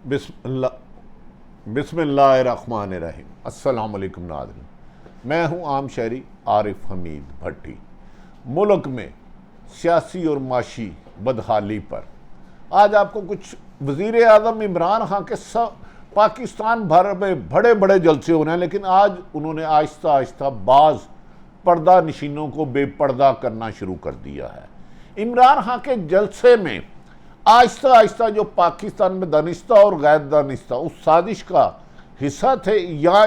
बिस्मिल्लाहिर्रहमानिर्रहीम। अस्सलाम वालेकुम नाज़रीन, मैं हूँ आम शहरी आरिफ हमीद भट्टी। मुल्क में सियासी और माशी बदहाली पर आज आपको कुछ वज़ीर आज़म इमरान खान के सब पाकिस्तान भर में बड़े बड़े जलसे हो रहे हैं, लेकिन आज उन्होंने आहिस्ता आहिस्ता बाज़ पर्दा नशीनों को बेपर्दा करना शुरू कर दिया है। इमरान खान के जलसे में आहिस्ता आहिस्ता जो पाकिस्तान में दानिस्ता और गैर दानिस्ता उस साजिश का हिस्सा थे या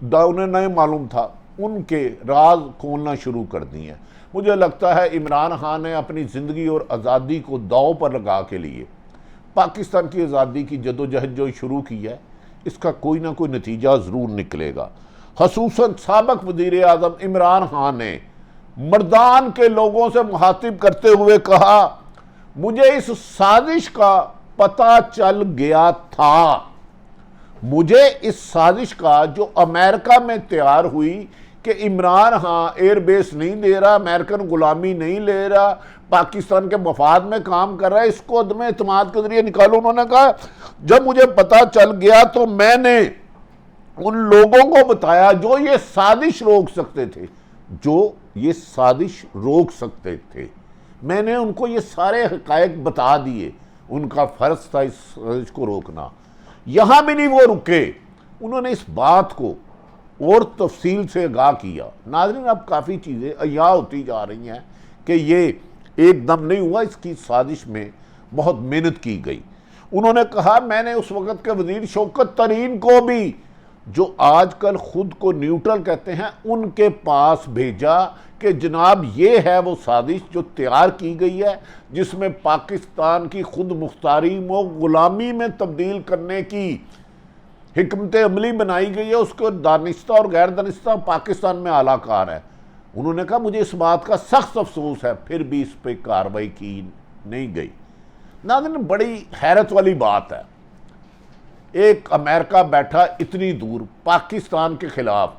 उन्हें नहीं मालूम था, उनके राज खोलना शुरू कर दिए। मुझे लगता है इमरान खान ने अपनी ज़िंदगी और आज़ादी को दांव पर लगा के लिए पाकिस्तान की आज़ादी की जदोजहद जो शुरू की है, इसका कोई ना कोई नतीजा ज़रूर निकलेगा। ख़ुसूसन साबिक़ वज़ीर आज़म इमरान खान ने मर्दान के लोगों से मुखातिब करते हुए कहा, मुझे इस साजिश का पता चल गया था। मुझे इस साजिश का जो अमेरिका में तैयार हुई कि इमरान खान एयरबेस नहीं दे रहा, अमेरिकन गुलामी नहीं ले रहा, पाकिस्तान के मफाद में काम कर रहा है, इसको अदम एतमाद के जरिए निकालो। उन्होंने कहा जब मुझे पता चल गया तो मैंने उन लोगों को बताया जो ये साजिश रोक सकते थे, जो ये साजिश रोक सकते थे। मैंने उनको ये सारे हक़ाइक़ बता दिए। उनका फ़र्ज़ था इस साजिश को रोकना। यहाँ भी नहीं वो रुके, उन्होंने इस बात को और तफसील से आगाह किया। नाज़रीन, अब काफ़ी चीज़ें अय्या होती जा रही हैं कि ये एकदम नहीं हुआ, इसकी साजिश में बहुत मेहनत की गई। उन्होंने कहा मैंने उस वक़्त के वज़ीर शौकत तरीन को भी, जो आजकल ख़ुद को न्यूट्रल कहते हैं, उनके पास भेजा कि जनाब ये है वो साजिश जो तैयार की गई है, जिसमें पाकिस्तान की खुद मुख्तारी को ग़ुलामी में तब्दील करने की हिकमत अमली बनाई गई है। उसको दानिस्ता और गैर दानिस्ता पाकिस्तान में आलाकार है। उन्होंने कहा मुझे इस बात का सख्त अफसोस है, फिर भी इस पर कार्रवाई की नहीं गई। नाज़रीन, बड़ी हैरत वाली बात है, एक अमेरिका बैठा इतनी दूर पाकिस्तान के खिलाफ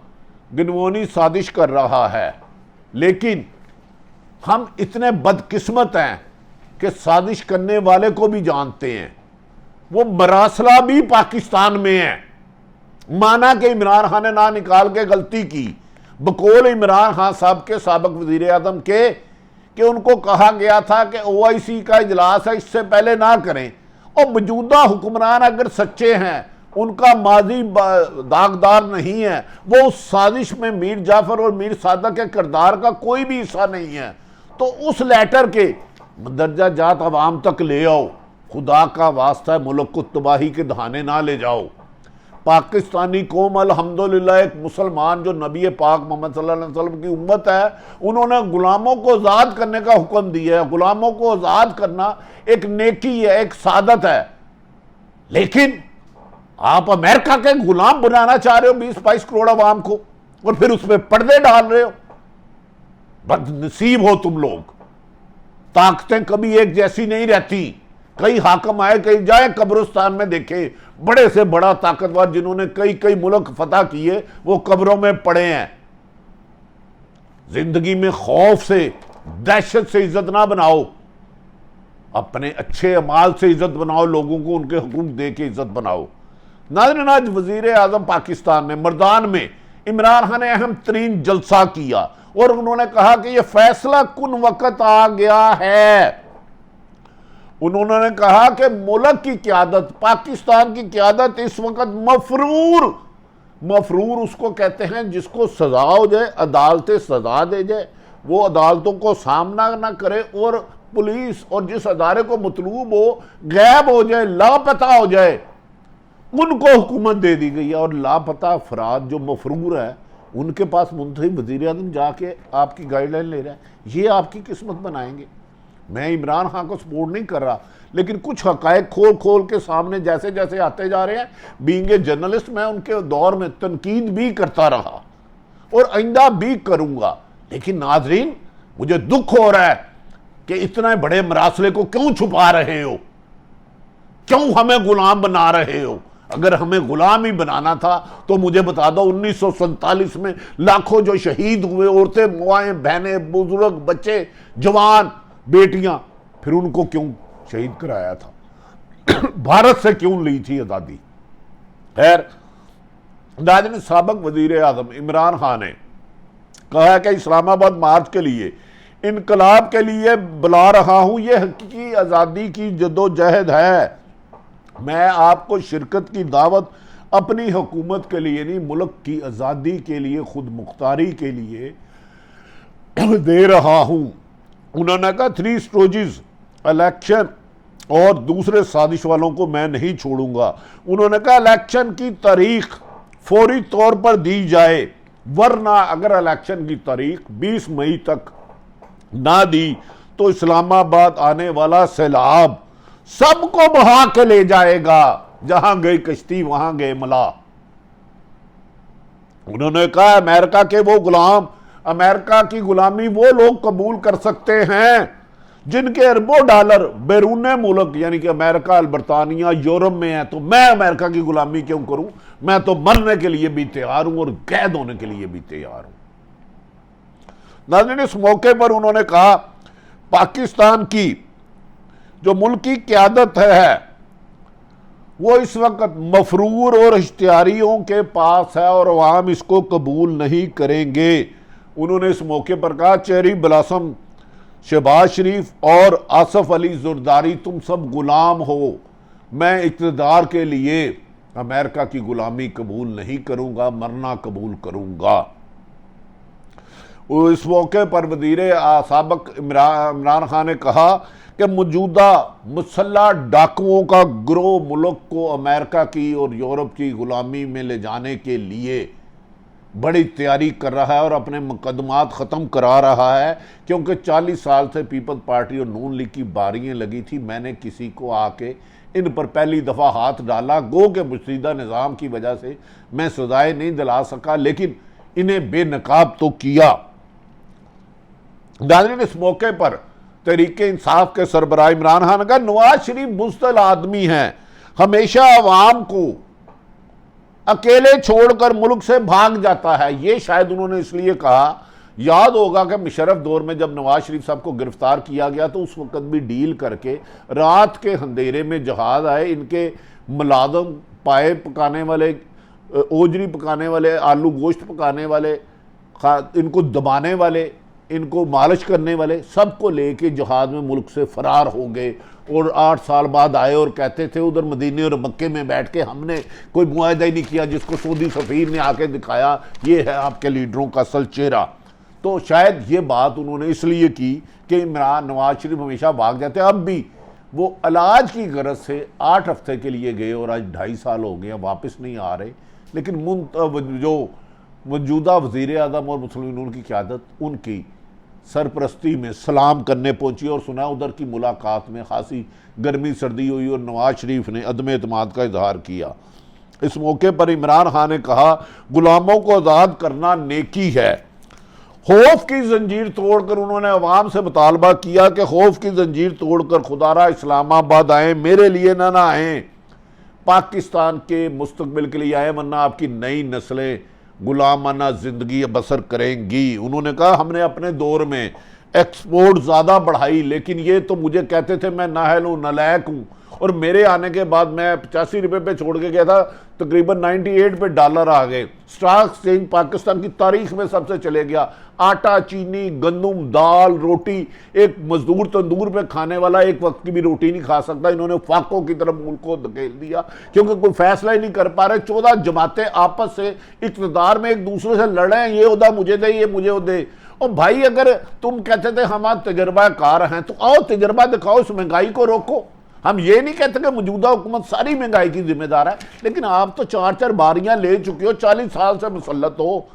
गनवोनी साजिश कर रहा है, लेकिन हम इतने बदकिस्मत हैं कि साजिश करने वाले को भी जानते हैं। वो मरासला भी पाकिस्तान में है। माना कि इमरान खान ने ना निकाल के गलती की, बकौल इमरान खान साहब के साबिक़ वज़ीर आज़म के, कि उनको कहा गया था कि OIC का इजलास है, इससे पहले ना करें। और मौजूदा हुक्मरान अगर सच्चे हैं, उनका माजी दागदार नहीं है, वो उस साजिश में मीर जाफ़र और मीर सादक के किरदार का कोई भी हिस्सा नहीं है, तो उस लेटर के दर्जा जात अवाम तक ले आओ। खुदा का वास्ता है, मुल्क को तबाही के दहाने ना ले जाओ। पाकिस्तानी कौम अल्हम्दुलिल्लाह एक मुसलमान जो नबी पाक मोहम्मद सल्लल्लाहु अलैहि वसल्लम की उम्मत है, उन्होंने गुलामों को आज़ाद करने का हुक्म दिया है। गुलामों को आज़ाद करना एक नेकी है, एक सादत है। लेकिन आप अमेरिका के गुलाम बनाना चाह रहे हो 20-22 करोड़ अवाम को, और फिर उसमें पर्दे डाल रहे हो। बदनसीब हो तुम लोग। ताकतें कभी एक जैसी नहीं रहती। कई हाकम आए, कई जाए कब्रिस्तान में देखे, बड़े से बड़ा ताकतवर जिन्होंने कई कई मुल्क फतह किए, वो कब्रों में पड़े हैं। जिंदगी में खौफ से, दहशत से इज्जत ना बनाओ, अपने अच्छे अमाल से इज्जत बनाओ, लोगों को उनके हुकूक दे के इज्जत बनाओ। नाज़रीन, आज वज़ीर आज़म पाकिस्तान ने मर्दान में इमरान खान ने अहम तरीन जलसा किया और उन्होंने कहा कि यह फैसला कुन वक़्त आ गया है। उन्होंने कहा कि मुल्क की क़यादत, पाकिस्तान की क़यादत इस वक़्त मफरूर उसको कहते हैं जिसको सज़ा हो जाए, अदालतें सज़ा दे जाए, वो अदालतों को सामना ना करे और पुलिस और जिस अदारे को मतलूब हो गायब हो जाए, लापता हो जाए, उनको हुकूमत दे दी गई है। और लापता अफराद जो मफरूर है, उनके पास मुंतखब वज़ीर आज़म जाके आपकी गाइडलाइन ले रहा है। ये आपकी किस्मत बनाएंगे। मैं इमरान खान को सपोर्ट नहीं कर रहा, लेकिन कुछ हक़ाइक़ खोल खोल के सामने जैसे जैसे आते जा रहे हैं, बीइंग ए जर्नलिस्ट मैं उनके दौर में तनकीद भी करता रहा और आइंदा भी करूँगा। लेकिन नाज़रीन, मुझे दुख हो रहा है कि इतने बड़े मरासले को क्यों छुपा रहे हो, क्यों हमें गुलाम बना रहे हो। अगर हमें गुलाम ही बनाना था तो मुझे बता दो 1947 में लाखों जो शहीद हुए, औरतें, माएँ, बहनें, बुजुर्ग, बच्चे, जवान, बेटियां, फिर उनको क्यों शहीद कराया था। भारत से क्यों ली थी आज़ादी। खैर, नाज़रीन, साबिक वज़ीर आज़म इमरान खान ने कहा है कि इस्लामाबाद मार्च के लिए, इनकलाब के लिए बुला रहा हूं, यह हकीकी आज़ादी की जदोजहद है। मैं आपको शिरकत की दावत अपनी हुकूमत के लिए नहीं, मुल्क की आज़ादी के लिए, खुद मुख्तारी के लिए दे रहा हूं। उन्होंने कहा 3 स्टेजेस, इलेक्शन और दूसरे साजिश वालों को मैं नहीं छोड़ूंगा। उन्होंने कहा इलेक्शन की तारीख फौरी तौर पर दी जाए, वरना अगर इलेक्शन की तारीख 20 मई तक ना दी तो इस्लामाबाद आने वाला सैलाब सबको बहा के ले जाएगा। जहां गई कश्ती वहां गए मला। उन्होंने कहा अमेरिका के वो गुलाम, अमेरिका की गुलामी वो लोग कबूल कर सकते हैं जिनके अरबों डॉलर बैरून मुल्क यानी कि अमेरिका, बरतानिया, यूरोप में है, तो मैं अमेरिका की गुलामी क्यों करूं। मैं तो मरने के लिए भी तैयार हूं और कैद होने के लिए भी तैयार हूं। नाज़रीन, इस मौके पर उन्होंने कहा पाकिस्तान की जो मुल्की क़यादत है वो इस वक्त मफरूर और इश्तिहारियों के पास है और अवाम इसको कबूल नहीं करेंगे। उन्होंने इस मौके पर कहा चेरी ब्लॉसम, शहबाज शरीफ और आसफ अली ज़रदारी, तुम सब गुलाम हो। मैं इक़्तिदार के लिए अमेरिका की गुलामी कबूल नहीं करूंगा, मरना कबूल करूंगा। इस मौके पर वज़ीर साबिक इमरान खान ने कहा कि मौजूदा मुसल्लह डाकुओं का गिरोह मुल्क को अमेरिका की और यूरोप की गुलामी में ले जाने के लिए बड़ी तैयारी कर रहा है और अपने मुकदमात ख़त्म करा रहा है, क्योंकि 40 साल से पीपल्स पार्टी और नून लीग की बारियां लगी थी। मैंने किसी को आके इन पर पहली दफ़ा हाथ डाला, गो के मुशीदा निज़ाम की वजह से मैं सजाएं नहीं दिला सका, लेकिन इन्हें बेनकाब तो किया। नाज़रीन, इस मौके पर तहरीक इंसाफ के सरबराह इमरान खान का नवाज शरीफ बुज़दिल आदमी है, हमेशा अवाम को अकेले छोड़कर मुल्क से भाग जाता है। ये शायद उन्होंने इसलिए कहा, याद होगा कि मुशर्रफ दौर में जब नवाज शरीफ साहब को गिरफ्तार किया गया तो उस वक्त भी डील करके रात के अंधेरे में जहाज आए, इनके मुलाजम, पाए पकाने वाले, ओजरी पकाने वाले, आलू गोश्त पकाने वाले, इनको दबाने वाले, इनको मालिश करने वाले, सबको लेके जहाज में मुल्क से फरार हो गए और 8 साल बाद आए और कहते थे उधर मदीने और मक्के में बैठ के हमने कोई मुआहदा ही नहीं किया, जिसको सऊदी सफ़ीर ने आके दिखाया ये है आपके लीडरों का असल चेहरा। तो शायद ये बात उन्होंने इसलिए की कि इमरान नवाज शरीफ हमेशा भाग जाते हैं। अब भी वो इलाज की गरज से 8 हफ्ते के लिए गए और आज 2.5 साल हो गए, वापस नहीं आ रहे। लेकिन जो मौजूदा वज़ीर आज़म और मुस्लिम लीग नून की क़यादत उनकी सरपरस्ती में सलाम करने पहुंची और सुना उधर की मुलाकात में खासी गर्मी सर्दी हुई और नवाज शरीफ ने अदम एतमाद का इजहार किया। इस मौके पर इमरान खान ने कहा गुलामों को आज़ाद करना नेकी है। खौफ की जंजीर तोड़कर उन्होंने अवाम से मुतालबा किया कि खौफ की जंजीर तोड़कर खुदारा इस्लामाबाद आए, मेरे लिए ना आए, पाकिस्तान के मुस्तकबिल के लिए आए, वरना आपकी नई नस्लें गुलामाना ज़िंदगी बसर करेंगी। उन्होंने कहा हमने अपने दौर में एक्सपोर्ट ज़्यादा बढ़ाई, लेकिन ये तो मुझे कहते थे मैं नाहल हूँ, नलायक हूँ, और मेरे आने के बाद मैं 85 रुपये पे छोड़ के गया था, तकरीबन 98 पे डॉलर आ गए। स्टॉक एक्सचेंज पाकिस्तान की तारीख में सबसे चले गया। आटा, चीनी, गंदम, दाल, रोटी, एक मजदूर तंदूर पे खाने वाला एक वक्त की भी रोटी नहीं खा सकता। इन्होंने फाकों की तरफ मुल्क को धकेल दिया क्योंकि कोई फैसला ही नहीं कर पा रहे। 14 जमातें आपस से इक़्तिदार में एक दूसरे से लड़ रहे हैं, ये उदा मुझे दे, ये मुझे दे। और भाई अगर तुम कहते थे हम तजर्बाकार हैं तो आओ तजर्बा दिखाओ, इस महंगाई को रोको। हम ये नहीं कहते कि मौजूदा हुकूमत सारी महंगाई की जिम्मेदार है, लेकिन आप तो 4-4 बारियां ले चुके हो, 40 साल से मुसल्लत हो।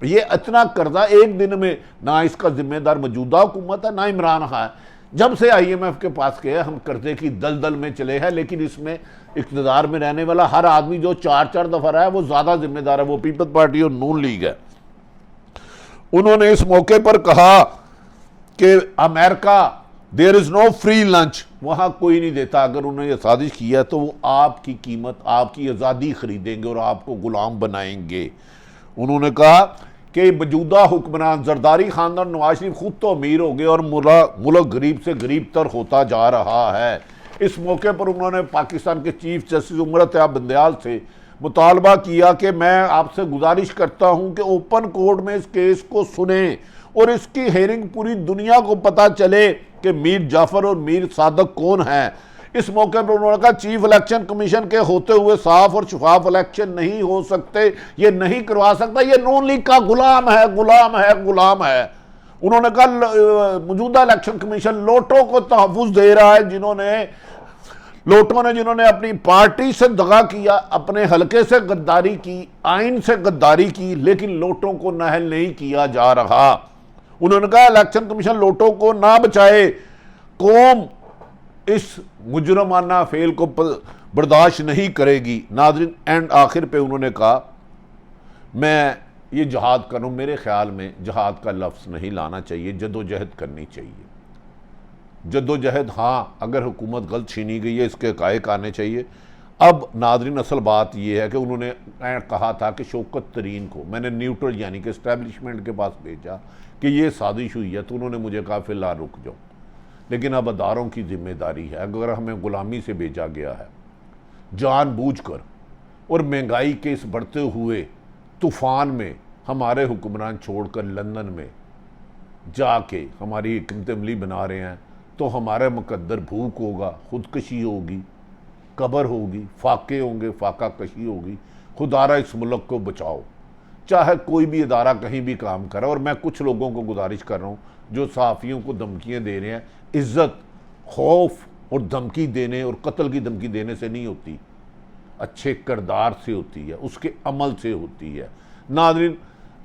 ये इतना कर्जा एक दिन में, ना इसका जिम्मेदार मौजूदा हुकूमत है ना इमरान खान है। जब से IMF के पास गए हम कर्जे की दलदल में चले हैं, लेकिन इसमें इक़्तिदार में रहने वाला हर आदमी जो 4-4 दफा रहा है वो ज्यादा जिम्मेदार है, वो पीपल्स पार्टी और नून लीग है। उन्होंने इस मौके पर कहा कि America there is no free lunch, वहां कोई नहीं देता। अगर उन्होंने ये साजिश किया तो वो आपकी कीमत, आपकी आज़ादी खरीदेंगे और आपको गुलाम बनाएंगे। उन्होंने कहा कि मौजूदा हुक्मरान जरदारी खानदान नवाज शरीफ खुद तो अमीर हो गए और मुल्क गरीब से गरीब तर होता जा रहा है। इस मौके पर उन्होंने पाकिस्तान के चीफ जस्टिस उमर अत्ताब बंदयाल से मुतालबा किया कि मैं आपसे गुजारिश करता हूं कि ओपन कोर्ट में इस केस को सुने और इसकी हेयरिंग पूरी दुनिया को पता चले कि मीर जाफर और मीर सादक कौन है। इस मौके पर उन्होंने कहा चीफ इलेक्शन कमीशन के होते हुए साफ और शफाफ इलेक्शन नहीं हो सकते, ये नहीं करवा सकता, ये नून लीग का गुलाम है, गुलाम है, गुलाम है। उन्होंने कहा मौजूदा इलेक्शन कमीशन लोटों को तहफ्फुज दे रहा है, जिन्होंने अपनी पार्टी से दगा किया, अपने हलके से गद्दारी की, आइन से गद्दारी की, लेकिन लोटों को नाअहल नहीं किया जा रहा। उन्होंने कहा इलेक्शन कमीशन लोटों को ना बचाए, कौम इस मुजरमाना फेल को बर्दाश्त नहीं करेगी। नाज़रीन, एंड आखिर पे उन्होंने कहा मैं ये जहाद कर रहा हूँ, मेरे ख्याल में जहाद का लफ्ज़ नहीं लाना चाहिए, जद्दोजहद करनी चाहिए। जद्दोजहद हाँ, अगर हुकूमत गलत छीनी गई है इसके हक़ाइक़ आने चाहिए। अब नाज़रीन, असल बात यह है कि उन्होंने कहा था कि शौकत तरीन को मैंने न्यूट्रल यानी कि इस्टेब्लिशमेंट के पास भेजा कि ये साजिश हुई है, तो उन्होंने मुझे कहा फ़िलहाल रुक जाओ। लेकिन अब अदारों की जिम्मेदारी है, अगर हमें ग़ुलामी से भेजा गया है जानबूझकर और महंगाई के इस बढ़ते हुए तूफ़ान में हमारे हुक्मरान छोड़कर लंदन में जाके हमारी हिकमत अमली बना रहे हैं, तो हमारा मुकद्दर भूख होगा, खुदकशी होगी, कब्र होगी, फाके होंगे, फाका कशी होगी। खुदारा इस मुल्क को बचाओ, चाहे कोई भी अदारा कहीं भी काम करे। और मैं कुछ लोगों को गुजारिश कर रहा हूँ जो सहाफ़ियों को धमकियाँ दे रहे हैं, इज़्ज़त खौफ और धमकी देने और कत्ल की धमकी देने से नहीं होती, अच्छे किरदार से होती है, उसके अमल से होती है। नाज़रीन,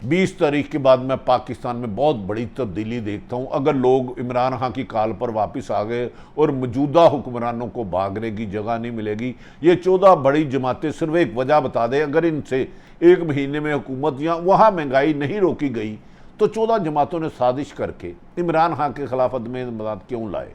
20 तारीख के बाद मैं पाकिस्तान में बहुत बड़ी तब्दीली देखता हूँ। अगर लोग इमरान खान की कॉल पर वापस आ गए और मौजूदा हुक्मरानों को भागने की जगह नहीं मिलेगी। ये 14 बड़ी जमातें सिर्फ एक वजह बता दें, अगर इनसे एक महीने में हुकूमत या वहाँ महंगाई नहीं रोकी गई तो 14 जमातों ने साजिश करके इमरान खान के खिलाफ अदम एतमाद क्यों लाए?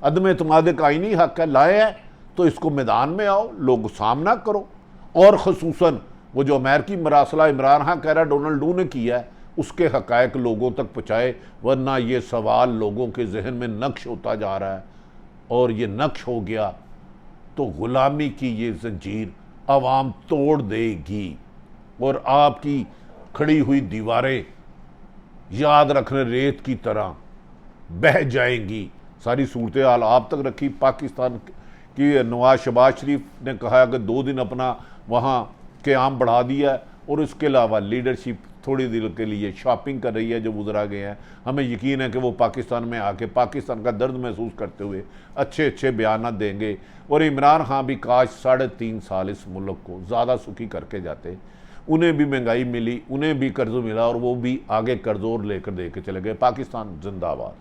अदम एतमाद का आईनी हक है, लाए हैं तो इसको मैदान में आओ, लोग सामना करो। और ख़ुसूसन वो जो अमेरिकी मरासला इमरान खान कह रहा है डोनाल्ड डू ने किया है, उसके हक़ाइक़ लोगों तक पहुँचाए, वरना ये सवाल लोगों के जहन में नक्श होता जा रहा है। और ये नक्श हो गया तो ग़ुलामी की ये जंजीर आवाम तोड़ देगी और आपकी खड़ी हुई दीवारें याद रखने रेत की तरह बह जाएंगी। सारी सूरत हाल आप तक रखी। पाकिस्तान की नवाज शहबाज शरीफ ने कहा कि 2 दिन अपना वहाँ क़याम बढ़ा दिया है और इसके अलावा लीडरशिप थोड़ी देर के लिए शॉपिंग कर रही है जो गुजरा गए हैं। हमें यकीन है कि वो पाकिस्तान में आके पाकिस्तान का दर्द महसूस करते हुए अच्छे अच्छे बयान देंगे। और इमरान खान भी काश 3.5 साल इस मुल्क को ज़्यादा सुखी करके जाते। उन्हें भी महंगाई मिली, उन्हें भी कर्ज मिला और वो भी आगे कर्जोर लेकर दे के चले गए। पाकिस्तान जिंदाबाद।